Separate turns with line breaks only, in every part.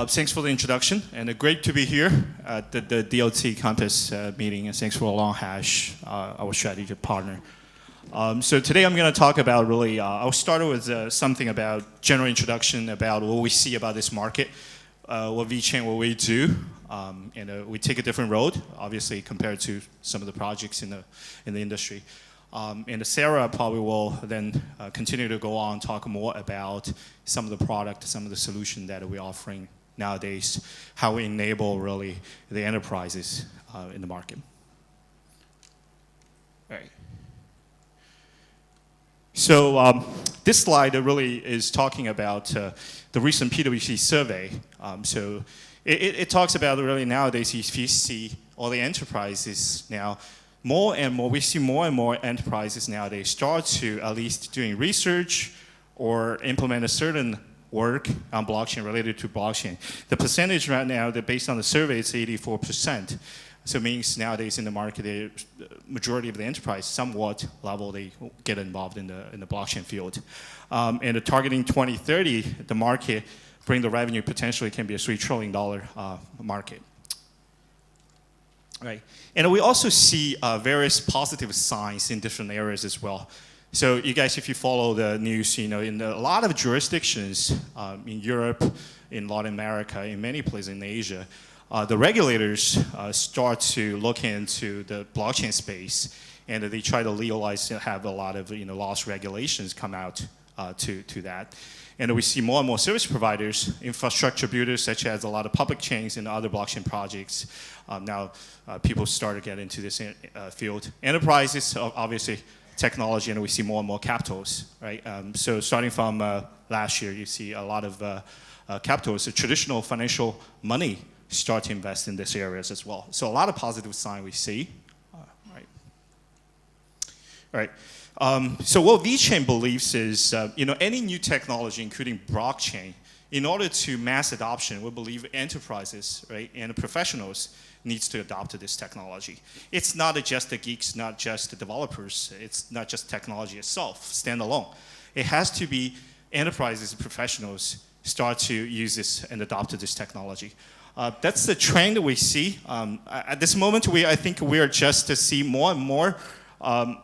Thanks for the introduction, and great to be here at the DLT Campus meeting, and thanks for Long Hash, our strategic partner. So today I'm going to talk about really, I'll start with something about general introduction about what we see about this market, what VeChain, what we do, and we take a different road, obviously, compared to some of the projects in the industry. And Sarah probably will then continue to go on and talk more about some of the product, some of the solution that we're offering nowadays, how we enable really the enterprises in the market. All right. So this slide really is talking about the recent PwC survey. So it talks about really nowadays if you see all the enterprises now, more and more, we see more and more enterprises nowadays start to at least doing research or implement a certain work on blockchain related to blockchain. The percentage right now, that based on the survey, is 84%. So it means nowadays in the market, the majority of the enterprise, somewhat level, they get involved in the blockchain field. And targeting 2030, the market bring the revenue potentially can be a $3 trillion market. Right. And we also see various positive signs in different areas as well. So you guys, if you follow the news, you know, in a lot of jurisdictions in Europe, in Latin America, in many places in Asia, the regulators start to look into the blockchain space, and they try to legalize and have a lot of laws, regulations come out to that. And we see more and more service providers, infrastructure builders, such as a lot of public chains and other blockchain projects. Now people start to get into this field. Enterprises, obviously, technology, and we see more and more capitals, right? So starting from last year, you see a lot of capitals, the traditional financial money start to invest in these areas as well. So a lot of positive sign we see, right? All right. So what VeChain believes is, any new technology, including blockchain, in order to mass adoption, we believe enterprises, right, and professionals needs to adopt this technology. It's not just the geeks, not just the developers. It's not just technology itself, standalone. It has to be enterprises and professionals start to use this and adopt this technology. That's the trend we see. At this moment, I think we are just to see more and more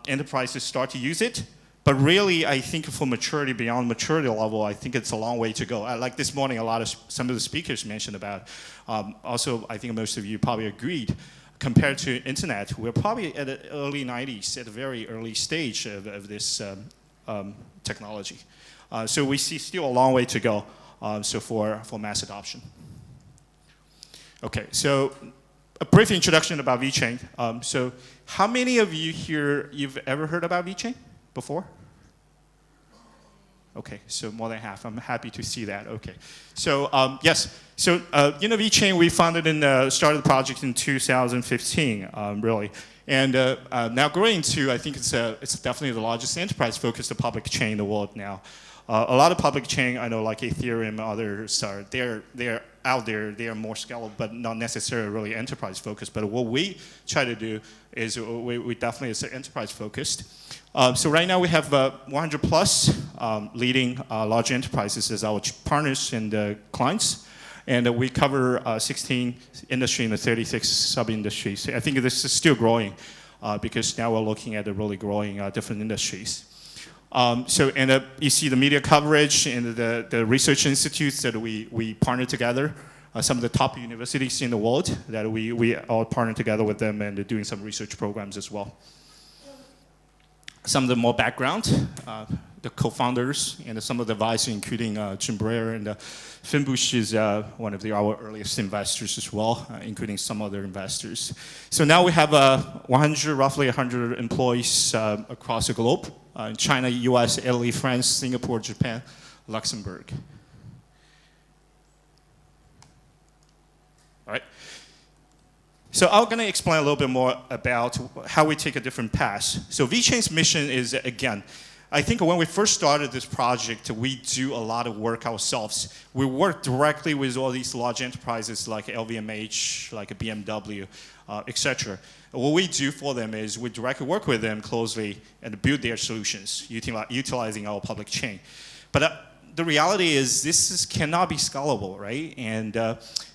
enterprises start to use it. But really, I think for maturity, beyond maturity level, I think it's a long way to go. Like this morning, some of the speakers mentioned about. Also, I think most of you probably agreed. Compared to internet, we're probably at the early 90s, at a very early stage of this technology. So we see still a long way to go. So for mass adoption. Okay, so a brief introduction about VeChain. So how many of you here, you've ever heard about VeChain before? Okay, so more than half. I'm happy to see that. Okay, so yes, so VeChain, we founded and started the project in 2015, really, and now growing to, I think it's definitely the largest enterprise-focused public chain in the world now. A lot of public chain, I know, like Ethereum, others they're out there. They are more scalable, but not necessarily really enterprise-focused. But what we try to do is we definitely is enterprise-focused. So right now we have 100 plus leading large enterprises as our partners and clients, and we cover 16 industry and 36 sub-industries. I think this is still growing because now we're looking at the really growing different industries. You see the media coverage and the research institutes that we partner together. Some of the top universities in the world that we all partner together with them, and they're doing some research programs as well. Some of the more background, the co-founders and some of the advisors, including Jim Breyer and Finn Bush is one of our earliest investors as well, including some other investors. So now we have roughly 100 employees across the globe. In China, US, Italy, France, Singapore, Japan, Luxembourg. All right. So I'm going to explain a little bit more about how we take a different path. So VeChain's mission is, again, I think when we first started this project, we do a lot of work ourselves. We work directly with all these large enterprises like LVMH, like BMW, etc. What we do for them is we directly work with them closely and build their solutions, utilizing our public chain. But the reality is cannot be scalable, right? And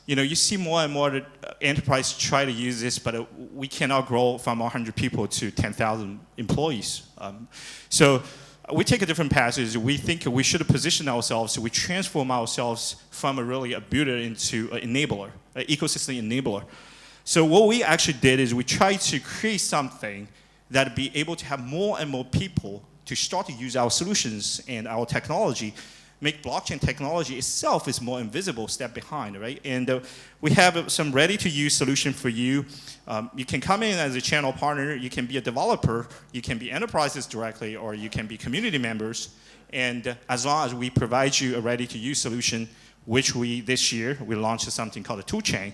you see more and more enterprise try to use this, but we cannot grow from 100 people to 10,000 employees. So we take a different passage. We think we should position ourselves, so we transform ourselves from a builder into an enabler, an ecosystem enabler. So what we actually did is we tried to create something that be able to have more and more people to start to use our solutions and our technology, make blockchain technology itself is more invisible step behind, right? And we have some ready-to-use solution for you. You can come in as a channel partner, you can be a developer, you can be enterprises directly, or you can be community members. And as long as we provide you a ready-to-use solution, which this year, we launched something called a toolchain.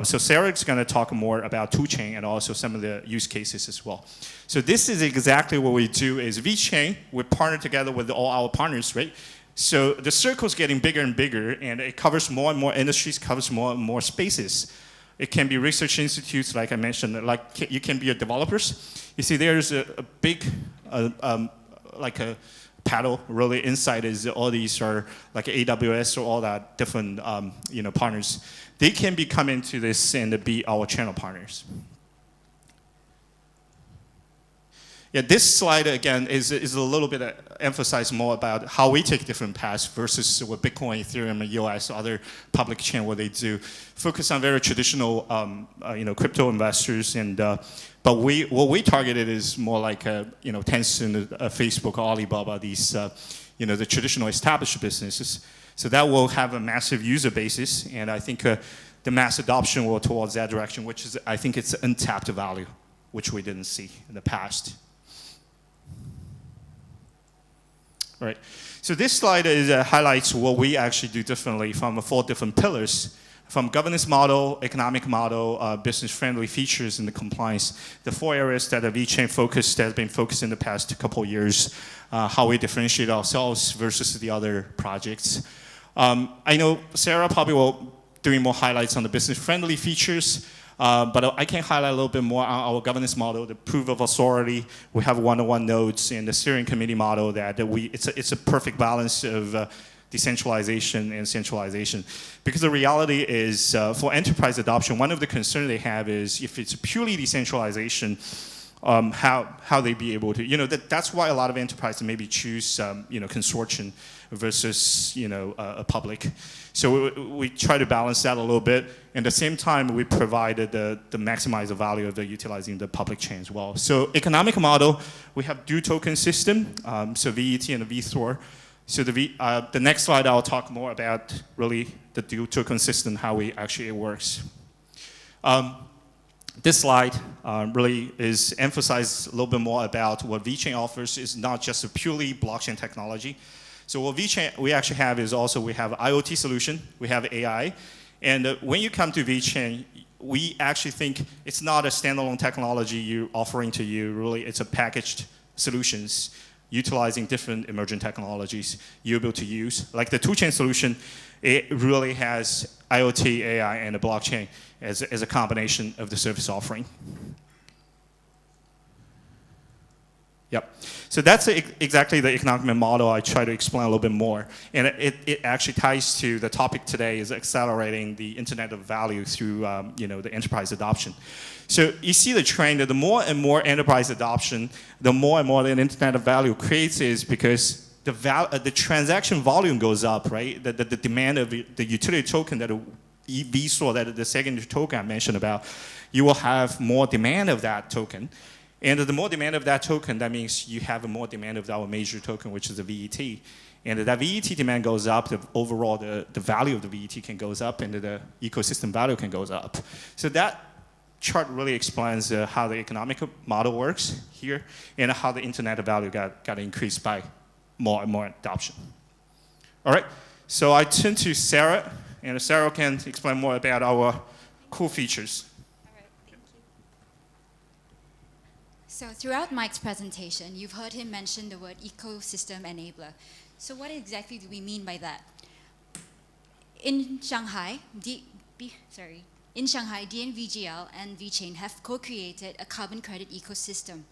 So Sarah's going to talk more about toolchain and also some of the use cases as well. So this is exactly what we do is VeChain, we partner together with all our partners, right? So the circle is getting bigger and bigger, and it covers more and more industries, covers more and more spaces. It can be research institutes, like I mentioned, like you can be a developers. You see there's a big, like a paddle really inside is all these are like AWS or all that different partners. They can be come into this and be our channel partners. Yeah, this slide again is a little bit emphasize more about how we take different paths versus what Bitcoin, Ethereum, and EOS, other public chain, what they do. Focus on very traditional, crypto investors, and but what we targeted is more like Tencent, Facebook, Alibaba, these the traditional established businesses. So that will have a massive user basis, and I think the mass adoption will towards that direction, which is I think it's untapped value, which we didn't see in the past. All right. So this slide highlights what we actually do differently from 4 different pillars, from governance model, economic model, business-friendly features, and the compliance. The 4 areas that VeChain has been focused in the past couple of years, how we differentiate ourselves versus the other projects. I know Sarah probably will doing more highlights on the business-friendly features. But I can highlight a little bit more on our governance model, the proof of authority. We have one-on-one nodes and the steering committee model it's a perfect balance of decentralization and centralization. Because the reality is for enterprise adoption, one of the concerns they have is if it's purely decentralization, how they be able to, that's why a lot of enterprises maybe choose, consortium versus, a public. So we try to balance that a little bit. And at the same time, we provided the maximize the value of utilizing the public chain as well. So economic model, we have dual token system, so VET and the VTHOR. So the next slide, I'll talk more about really the dual token system, how it works. This slide really is emphasized a little bit more about what VeChain offers is not just a purely blockchain technology. So what VeChain we actually have is also we have IoT solution, we have AI, and when you come to VeChain, we actually think it's not a standalone technology you're offering to you. Really, it's a packaged solutions utilizing different emerging technologies you're able to use. Like the toolchain solution, it really has IoT, AI, and the blockchain as a combination of the service offering. Yep. So that's exactly the economic model I try to explain a little bit more. And it actually ties to the topic today is accelerating the Internet of Value through the enterprise adoption. So you see the trend that the more and more enterprise adoption, the more and more the Internet of Value creates is because the transaction volume goes up, right? The demand of the utility token that VSOR, that the second token I mentioned about, you will have more demand of that token. And the more demand of that token, that means you have more demand of our major token, which is the VET. And that VET demand goes up, overall the value of the VET can goes up, and the ecosystem value can goes up. So that chart really explains how the economic model works here, and how the Internet of Value got increased by more and more adoption. All right, so I turn to Sarah, and Sarah can explain more about our cool features.
So throughout Mike's presentation, you've heard him mention the word ecosystem enabler. So what exactly do we mean by that? In Shanghai, DNVGL and VeChain have co-created a carbon credit ecosystem.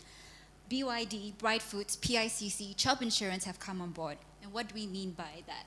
BYD, Bright Foods, PICC, Chubb Insurance have come on board. And what do we mean by that?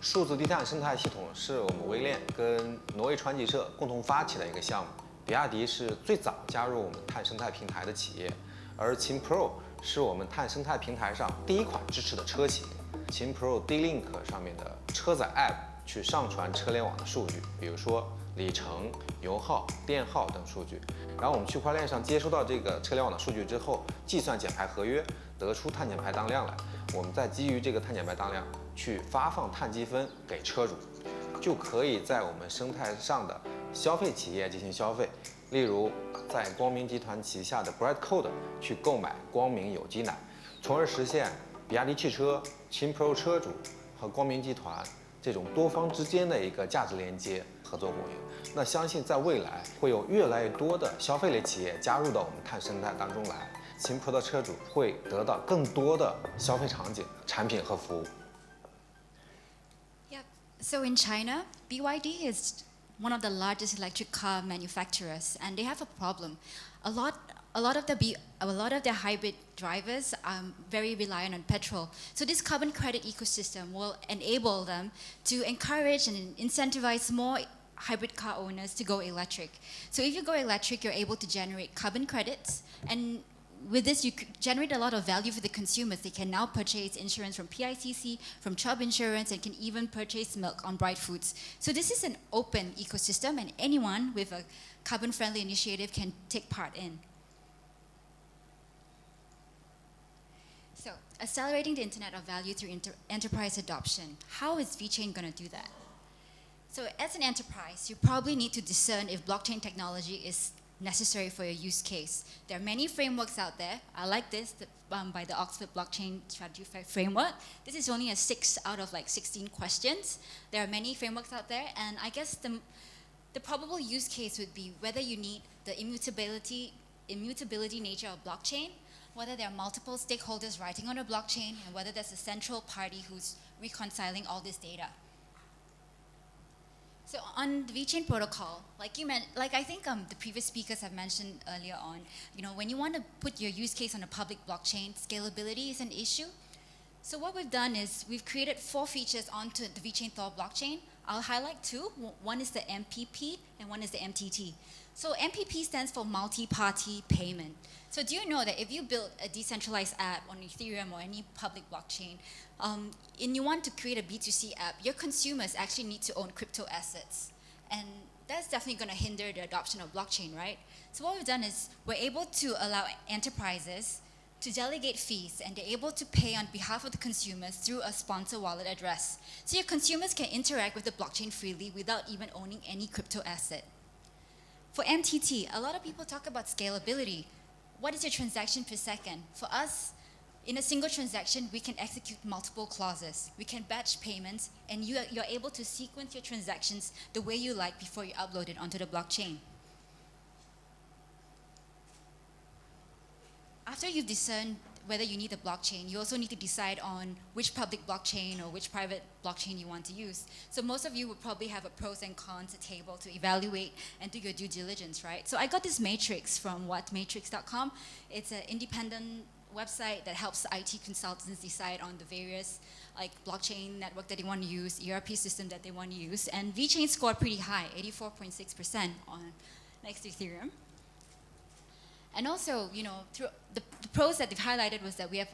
数字低碳生态系统是我们微链跟挪威川吉社共同发起的一个项目。比亚迪是最早加入我们碳生态平台的企业，而秦 Pro 是我们碳生态平台上第一款支持的车型。秦 Pro D-Link 上面的车载 App 去上传车联网的数据，比如说里程、油耗、电耗等数据。然后我们区块链上接收到这个车联网的数据之后，计算减排合约，得出碳减排当量来。我们再基于这个碳减排当量去发放碳积分给车主，就可以在我们生态上的消费企业进行消费。例如，在光明集团旗下的 Bright Code 去购买光明有机奶，从而实现比亚迪汽车、秦 Pro 车主和光明集团这种多方之间的一个价值连接、合作共赢。那相信在未来会有越来越多的消费类企业加入到我们碳生态当中来，秦 Pro 的车主会得到更多的消费场景、产品和服务。
Yep. So in China, BYD is one of the largest electric car manufacturers, and they have a problem. A lot of their hybrid drivers are very reliant on petrol. So this carbon credit ecosystem will enable them to encourage and incentivize more hybrid car owners to go electric. So if you go electric, you're able to generate carbon credits, and with this, you generate a lot of value for the consumers. They can now purchase insurance from PICC, from Chubb Insurance, and can even purchase milk on Bright Foods. So this is an open ecosystem, and anyone with a carbon-friendly initiative can take part in. So, accelerating the Internet of Value through enterprise adoption. How is VeChain going to do that? So, as an enterprise, you probably need to discern if blockchain technology is necessary for your use case. There are many frameworks out there. I like this by the Oxford Blockchain Strategy Framework. This is only a 6 out of like 16 questions. There are many frameworks out there, and I guess the probable use case would be whether you need the immutability nature of blockchain, whether there are multiple stakeholders writing on a blockchain, and whether there's a central party who's reconciling all this data. So on the VeChain protocol, like I think the previous speakers have mentioned earlier on, when you want to put your use case on a public blockchain, scalability is an issue. So what we've done is we've created 4 features onto the VeChain Thor blockchain. I'll highlight 2. One is the MPP and one is the MTT. So MPP stands for multi-party payment. So do you know that if you build a decentralized app on Ethereum or any public blockchain, and you want to create a B2C app, your consumers actually need to own crypto assets. And that's definitely going to hinder the adoption of blockchain, right? So what we've done is we're able to allow enterprises to delegate fees, and they're able to pay on behalf of the consumers through a sponsor wallet address. So your consumers can interact with the blockchain freely without even owning any crypto asset. For MTT, a lot of people talk about scalability. What is your transaction per second? For us, in a single transaction, we can execute multiple clauses. We can batch payments, and you're able to sequence your transactions the way you like before you upload it onto the blockchain. After you've discerned whether you need a blockchain, you also need to decide on which public blockchain or which private blockchain you want to use. So most of you would probably have a pros and cons table to evaluate and do your due diligence, right? So I got this matrix from whatmatrix.com. It's an independent website that helps IT consultants decide on the various blockchain network that they want to use, ERP system that they want to use. And VeChain scored pretty high, 84.6% on next to Ethereum. And also, through the pros that they've highlighted was that we have,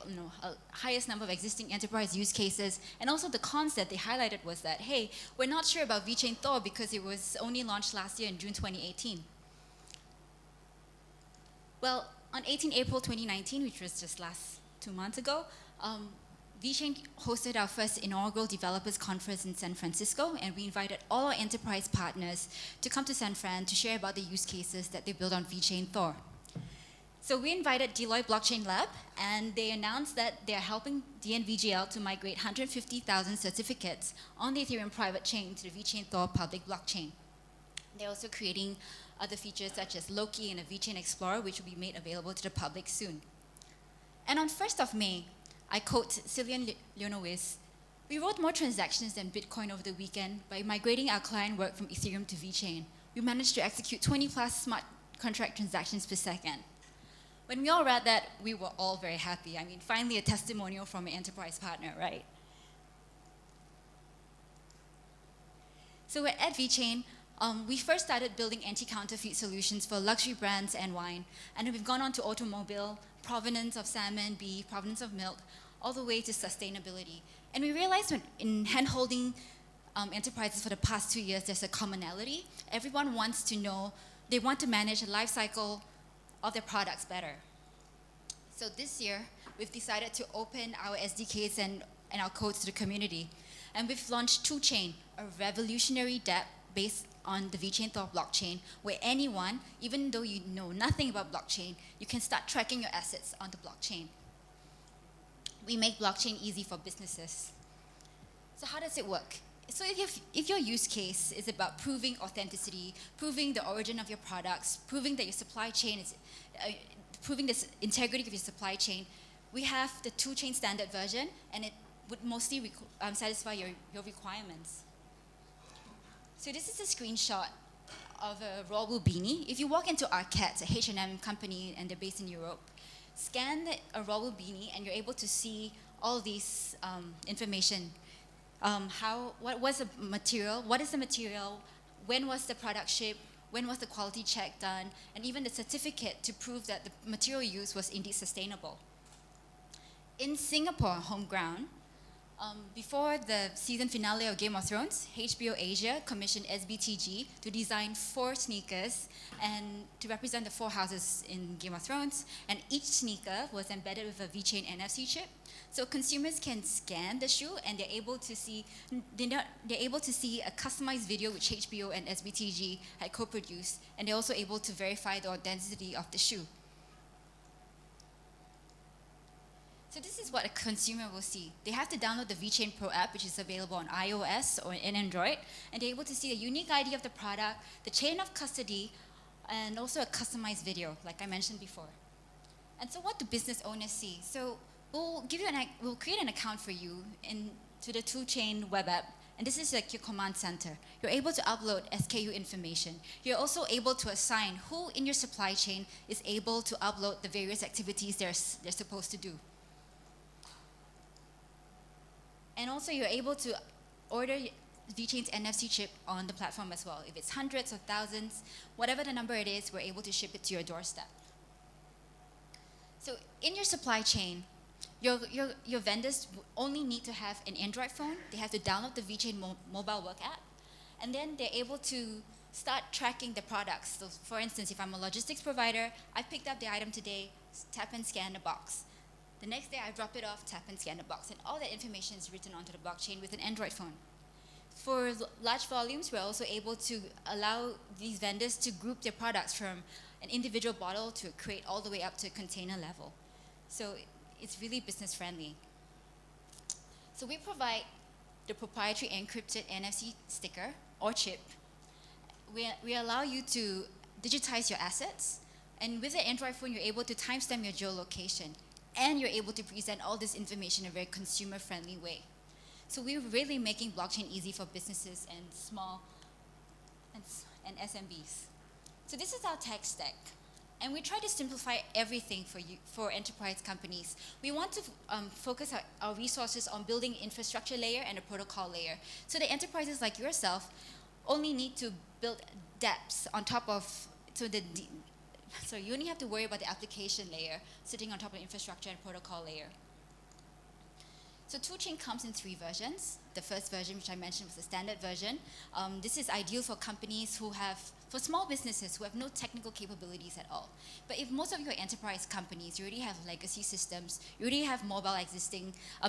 a highest number of existing enterprise use cases, and also the cons that they highlighted was that, hey, we're not sure about VeChain Thor because it was only launched last year in June 2018. Well, on 18 April 2019, which was just last 2 months ago, VeChain hosted our first inaugural developers conference in San Francisco, and we invited all our enterprise partners to come to San Fran to share about the use cases that they built on VeChain Thor. So we invited Deloitte Blockchain Lab, and they announced that they're helping DNVGL to migrate 150,000 certificates on the Ethereum private chain to the VeChain Thor public blockchain. They're also creating other features such as Loki and a VeChain Explorer, which will be made available to the public soon. And on 1st of May, I quote Cillian Leonowis, "We wrote more transactions than Bitcoin over the weekend by migrating our client work from Ethereum to VeChain. We managed to execute 20 plus smart contract transactions per second." When we all read that, we were all very happy. I mean, finally a testimonial from an enterprise partner, right? So at VChain, we first started building anti-counterfeit solutions for luxury brands and wine, and we've gone on to automobile, provenance of salmon, beef, provenance of milk, all the way to sustainability. And we realized in hand-holding enterprises for the past 2 years, there's a commonality. Everyone wants to know, they want to manage the life cycle of their products better. So this year, we've decided to open our SDKs and our codes to the community. And we've launched TwoChain, a revolutionary dApp based on the VChain Thor blockchain, where anyone, even though you know nothing about blockchain, you can start tracking your assets on the blockchain. We make blockchain easy for businesses. So how does it work? So if your use case is about proving authenticity, proving the origin of your products, proving that your supply chain is, proving the integrity of your supply chain, we have the TwoChain standard version, and it would mostly satisfy your requirements. So this is a screenshot of a Royal beanie. If you walk into Arket, a H&M company, and they're based in Europe, scan a Royal beanie, and you're able to see all these information. What was the material? What is the material? When was the product shipped? When was the quality check done? And even the certificate to prove that the material used was indeed sustainable. In Singapore, home ground, before the season finale of Game of Thrones, HBO Asia commissioned SBTG to design 4 sneakers and to represent the 4 houses in Game of Thrones. And each sneaker was embedded with a VChain NFC chip. So consumers can scan the shoe and they're able to see a customized video which HBO and SBTG had co-produced, and they're also able to verify the authenticity of the shoe. So this is what a consumer will see. They have to download the VChain Pro app, which is available on iOS or in Android, and they're able to see the unique ID of the product, the chain of custody, and also a customized video, like I mentioned before. And so what do business owners see? So we'll create an account for you to the TwoChain web app, and this is like your command center. You're able to upload SKU information. You're also able to assign who in your supply chain is able to upload the various activities they're supposed to do. And also you're able to order VChain's NFC chip on the platform as well. If it's hundreds or thousands, whatever the number it is, we're able to ship it to your doorstep. So in your supply chain, your vendors only need to have an Android phone. They have to download the VChain mobile work app, and then they're able to start tracking the products. So for instance, if I'm a logistics provider, I picked up the item today, tap and scan the box. The next day I drop it off, tap and scan the box, and all that information is written onto the blockchain with an Android phone. For large volumes, we're also able to allow these vendors to group their products from an individual bottle to a crate all the way up to a container level. So it's really business friendly. So we provide the proprietary encrypted NFC sticker or chip. We allow you to digitize your assets, and with the Android phone, you're able to timestamp your geolocation, and you're able to present all this information in a very consumer-friendly way. So we're really making blockchain easy for businesses and small and SMBs. So this is our tech stack, and we try to simplify everything for enterprise companies. We want to focus our resources on building infrastructure layer and a protocol layer, so the enterprises like yourself only need to build dApps on top of, so you only have to worry about the application layer sitting on top of the infrastructure and protocol layer. So TwoChain comes in 3 versions. The first version, which I mentioned, was the standard version. This is ideal for companies for small businesses who have no technical capabilities at all. But if most of your enterprise companies, you already have legacy systems, you already have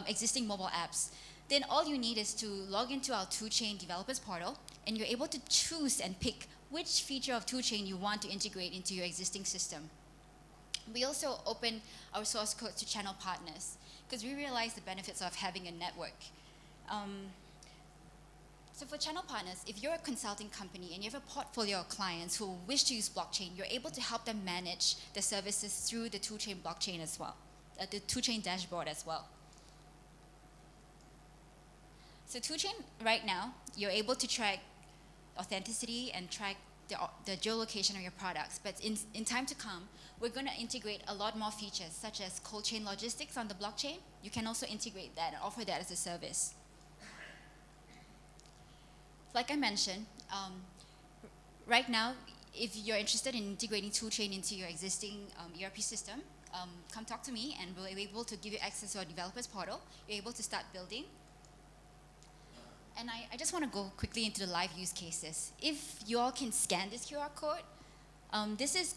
existing mobile apps, then all you need is to log into our TwoChain developers portal, and you're able to choose and pick which feature of TwoChain you want to integrate into your existing system. We also open our source code to channel partners, because we realize the benefits of having a network. So for channel partners, if you're a consulting company and you have a portfolio of clients who wish to use blockchain, you're able to help them manage the services through the TwoChain blockchain as well, the TwoChain dashboard as well. So TwoChain, right now, you're able to track authenticity and track the geolocation of your products. But in time to come, we're going to integrate a lot more features, such as cold chain logistics on the blockchain. You can also integrate that and offer that as a service. like I mentioned, right now, if you're interested in integrating toolchain into your existing ERP system, come talk to me and we'll be able to give you access to our developers portal. You're able to start building. And I just want to go quickly into the live use cases. If you all can scan this QR code, this is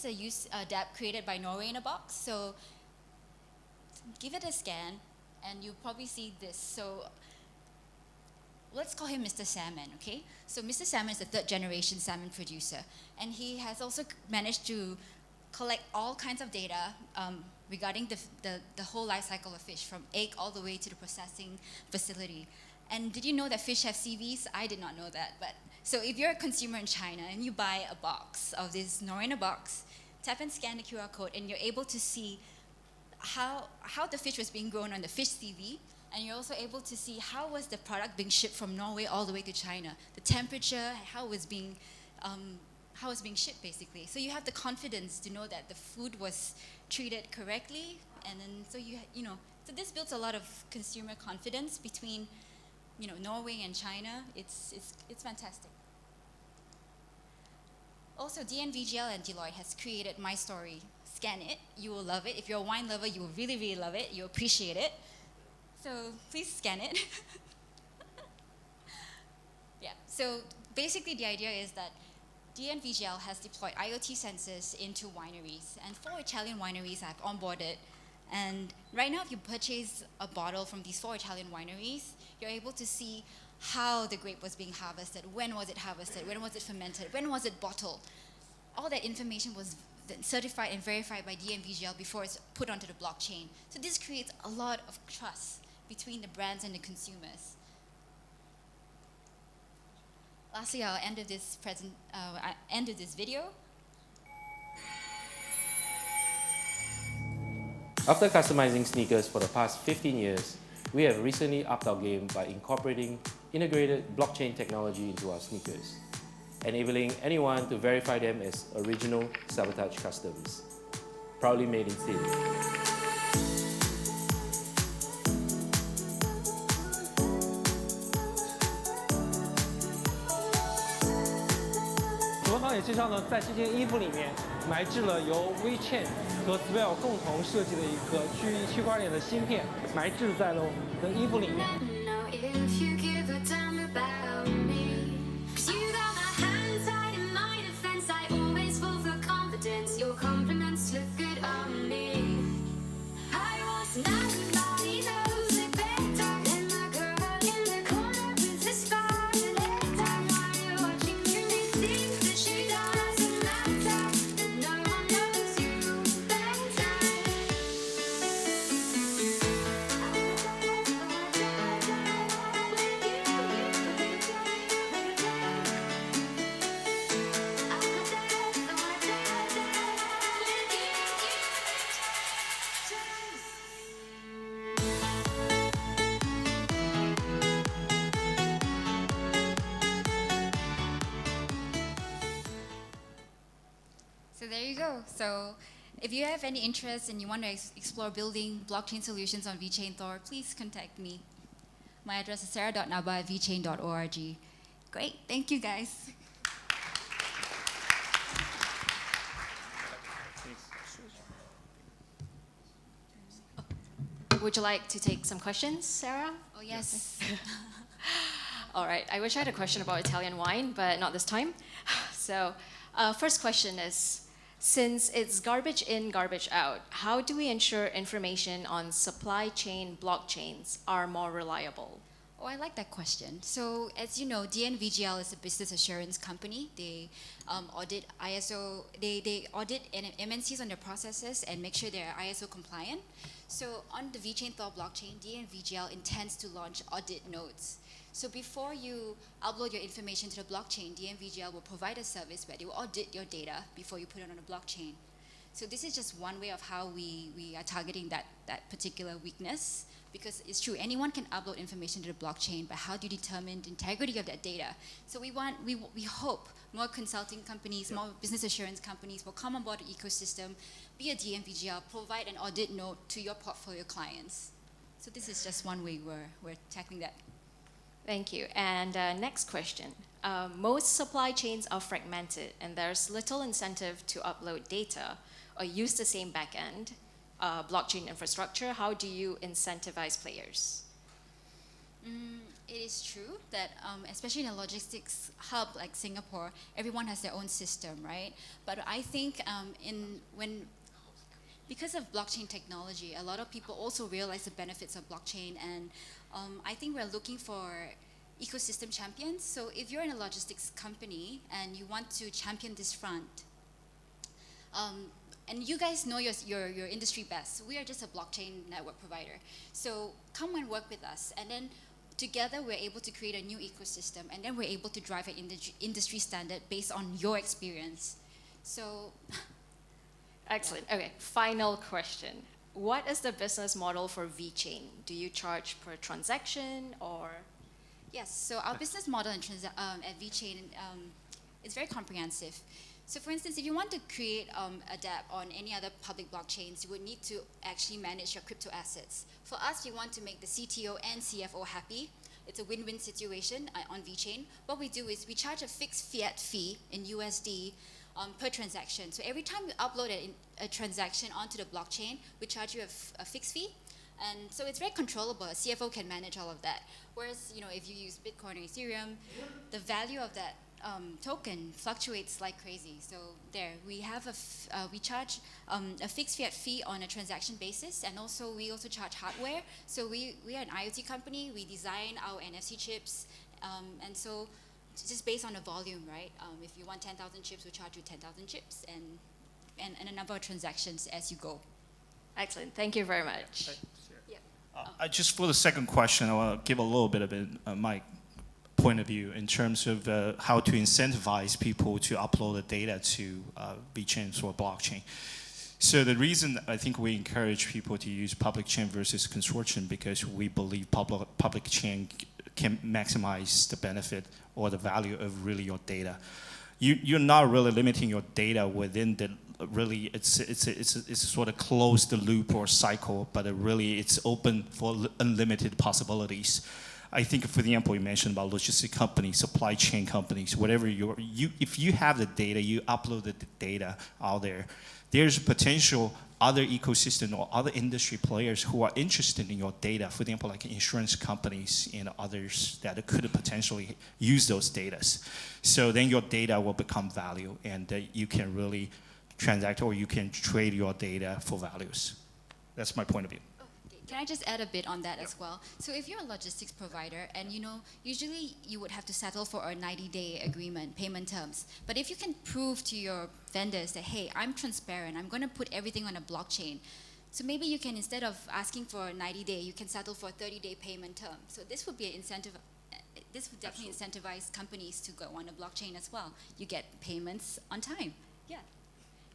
a dApp created by Norway in a Box. So give it a scan and you'll probably see this. So let's call him Mr. Salmon, okay? So Mr. Salmon is the 3rd generation salmon producer, and he has also managed to collect all kinds of data regarding the whole life cycle of fish, from egg all the way to the processing facility. And did you know that fish have CVs? I did not know that. But so if you're a consumer in China and you buy a box of this Norway in a Box, tap and scan the QR code, and you're able to see how the fish was being grown on the fish CV. And you're also able to see how was the product being shipped from Norway all the way to China, the temperature, how it's being shipped basically. So you have the confidence to know that the food was treated correctly, and then so this builds a lot of consumer confidence between Norway and China. It's fantastic. Also, DNVGL and Deloitte has created My Story. Scan it, you will love it. If you're a wine lover, you will really, really love it. You'll appreciate it. So please scan it. Yeah, so basically the idea is that DNVGL has deployed IoT sensors into wineries, and 4 Italian wineries I've onboarded. And right now, if you purchase a bottle from these 4 Italian wineries, you're able to see how the grape was being harvested, when was it harvested, when was it fermented, when was it bottled. All that information was then certified and verified by DNVGL before it's put onto the blockchain. So this creates a lot of trust between the brands and the consumers. Lastly, I'll end with this video.
After customizing sneakers for the past 15 years, we have recently upped our game by incorporating integrated blockchain technology into our sneakers, enabling anyone to verify them as original Sabotage customs. Proudly made in City.
罗方也介绍呢，在这件衣服里面埋置了由 WeChain 和 Swell 共同设计的一个区块链的芯片，埋置在了我们的衣服里面。
So there you go. So if you have any interest and you want to explore building blockchain solutions on VeChain Thor, please contact me. My address is sarah.naba@vchain.org. Great, thank you guys.
Would you like to take some questions, Sarah?
Oh yes.
All right, I wish I had a question about Italian wine, but not this time. So, first question is, since it's garbage in, garbage out, how do we ensure information on supply chain blockchains are more reliable?
Oh, I like that question. So, as you know, DNVGL is a business assurance company. They audit ISO, they audit MNCs on their processes and make sure they're ISO compliant. So, on the VeChain Thor blockchain, DNVGL intends to launch audit nodes. So before you upload your information to the blockchain, DNVGL will provide a service where they will audit your data before you put it on the blockchain. So this is just one way of how we are targeting that particular weakness, because it's true, anyone can upload information to the blockchain, but how do you determine the integrity of that data? So we hope more consulting companies, more business assurance companies will come on board the ecosystem, be a DNVGL, provide an audit node to your portfolio clients. So this is just one way we're tackling that.
Thank you. And next question. Most supply chains are fragmented, and there's little incentive to upload data or use the same backend blockchain infrastructure. How do you incentivize players?
It is true that, especially in a logistics hub like Singapore, everyone has their own system, right? But I think because of blockchain technology, a lot of people also realize the benefits of blockchain, and I think we're looking for ecosystem champions. So if you're in a logistics company and you want to champion this front, and you guys know your industry best, we are just a blockchain network provider. So come and work with us, and then together we're able to create a new ecosystem, and then we're able to drive an industry standard based on your experience. So.
Excellent. Okay, final question. What is the business model for VeChain? Do you charge per transaction or?
Yes, so our business model at VeChain is very comprehensive. So for instance, if you want to create a dApp on any other public blockchains, you would need to actually manage your crypto assets. For us, we want to make the CTO and CFO happy. It's a win-win situation on VeChain. What we do is we charge a fixed fiat fee in USD per transaction. So every time you upload a transaction onto the blockchain, we charge you a fixed fee. And so it's very controllable. A CFO can manage all of that. Whereas, if you use Bitcoin or Ethereum, the value of that token fluctuates like crazy. So we have we charge a fixed fiat fee on a transaction basis, and we also charge hardware. So we are an IoT company. We design our NFC chips, and so just based on the volume, right? If you want 10,000 chips, we charge you 10,000 chips, and a number of transactions as you go.
Excellent. Thank you very much.
Just for the second question, I want to give a little bit of my point of view in terms of how to incentivize people to upload the data to VeChain or blockchain. So the reason I think we encourage people to use public chain versus consortium, because we believe public chain can maximize the benefit or the value of really your data. You're not really limiting your data within the really it's a sort of closed loop or cycle, but it's open for unlimited possibilities. I think, for example, you mentioned about logistic companies, supply chain companies, whatever if you have the data, you upload the data out there. There's potential other ecosystem or other industry players who are interested in your data, for example, like insurance companies and others that could potentially use those data. So then your data will become value, and you can really transact or you can trade your data for values. That's my point of view.
Can I just add a bit on that as well? So if you're a logistics provider, and usually you would have to settle for a 90-day agreement, payment terms. But if you can prove to your vendors that, hey, I'm transparent, I'm going to put everything on a blockchain. So maybe you can, instead of asking for a 90-day, you can settle for a 30-day payment term. So this would be an incentive. This would definitely incentivize companies to go on a blockchain as well. You get payments on time. Yeah.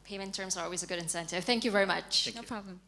Payment terms are always a good incentive. Thank you very much.
No problem.